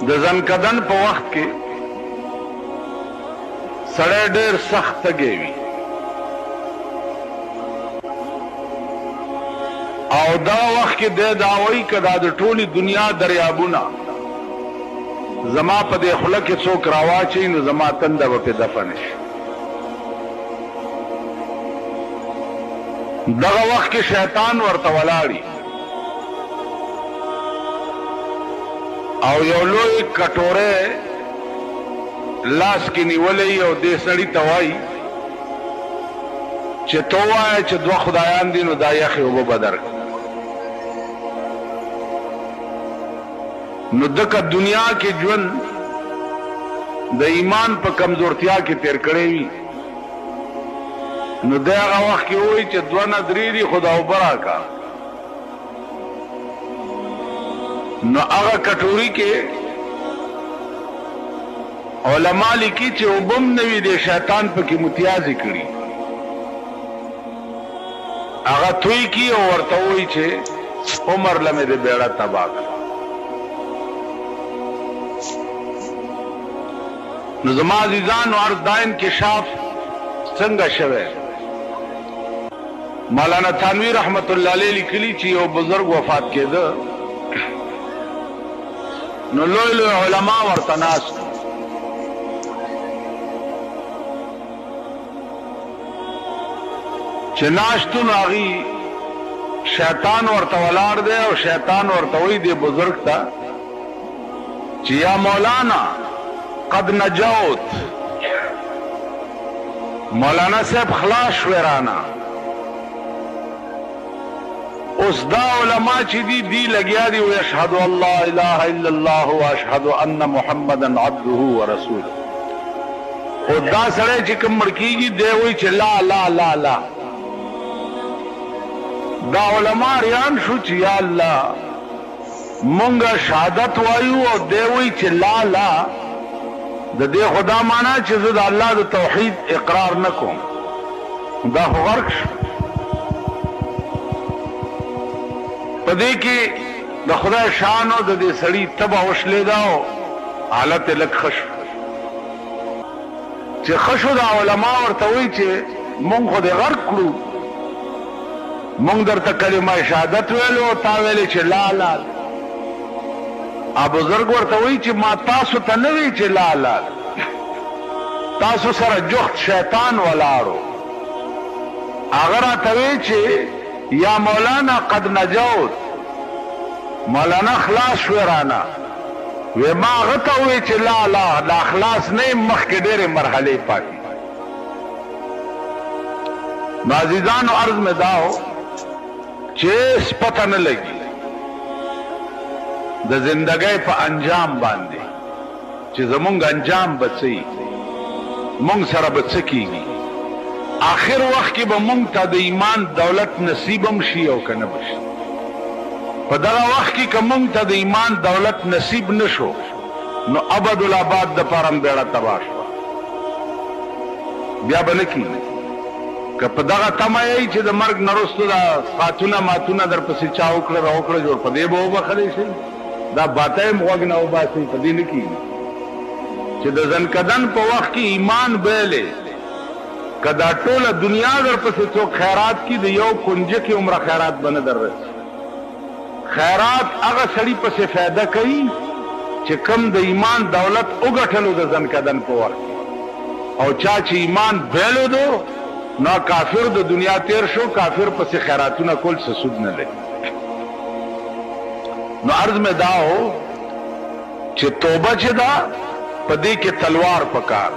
د ځنکدن په وخت کې سړی ډېر سخت تږی وي او دا وخت کې دی دا وایي که دا د ټولې دنیا دریابونه زما په دې خوله کې څوک راواچوي نو زما تنده به پې دفن شي. دغه وخت کې شیطان ورته ولاړي او یو لوی کټوره لاس کې نیولې او دې سړي ته وایي چې تو وایه چې دوه خدایان دي نو دا یخې اوبه به درکړي. نو دکه دنیا کې ژوند د ایمان په کمزورتیا کې تیر کړی وي نو د هغه وخت کې وایي چې دوه نه درې دي خو دا اوبه راکړه. نو هغه کټوري کې علما لیکي چې اوبه هم نه وي د شیطان پکې متیازې کړي هغه توی کی او ورته وایي چې عمر له مې د بیړه تباه کړه. نو زما عزیزانو عرض دا انکشاف څنګه شوی؟ مولانا تھانوی رحمت الله علیه لیکلی چې یو بزرگ وفات کېده نو لوی لوی علما ورته ناست چې ناستو نو هغې شیطان ورته ولاړ دی او شیطان ورته وایي دې بزرگ ته چې یا مولانا قد نجوت، مولانا صاحب خلاص شوی رانا. اوس دا علما چې دی لګیا دي وی اشهد ان لا اله الا الله واشهد ان محمدا عبده ورسوله. او دا سړی چې کوم مړ کېږي دی وایي چې لا لا لا لا. دا علما ریان شو چې یا الله مونږه شهادت وایو او دی وایي چې لا لا. د دې خدا معنا چې زه د الله د توحید اقرار نه کوم دا خو غرق شو. په دې کې د خدای شان او د دې سړي تبه وشلېده او حالت یې لږ ښه شو. چې ښه شو دا علما ورته وایي چې مونږ خو دې غرق کړو، مونږ درته کلمه شهادت ویلو او تا ویلې چې لا لا. بزرگ ورته وایي چې ما تاسو ته نه وی چې لا لا، تاسو سره جخت شیطان ولاړو. هغه راته وی چې یا مولانا قد نجوت، مولانا خلاص شوی رانا. وی ما هغه ته وی چې لا لا دا خلاص نه یم، مخکې ډېرې مرحلې پاتې. نو عزیزانو عرض مې دا و چې پته نه لګي د زندګۍ په انجام باندې چې زمونږ انجام به څه وي، مونږ سره به څه کېږي. آخر وخت کې به مونږ ته د ایمان دولت نصیب هم شي او که نه به شي. په دغه وخت کې که مونږ ته د ایمان دولت نصیب نه شو نو ابدالآباد دپاره هم بیړه تباه شوه، بیا به نه کېږي. که په دغه تمه یئ چې د مرګ نه وروسته دا ساعتونه ماتونه در پسې چا وکړه را وکړه جوړ، په دې به وبخلی شئ. دا باته م غوږ نه وباسئ، په دې نه کېږي چې د ځنکدن په وخت کې ایمان بیلې که دا ټوله دنیا در پسې څوک خیرات کي د یو کنجه کې عمره خیرات به نه در رسي. خیرات هغه سړي پسې فایده کوي چې کم د ایمان دولت وګټلو د ځنکدن په وخت او چا چې ایمان بیلو دو نو کافر د دنیا تیر شو، کافر پسې خیراتونه کول څه سود نه لري. نو عرض میں دا ہو چې توبه چې دا په دې کې تلوار پکار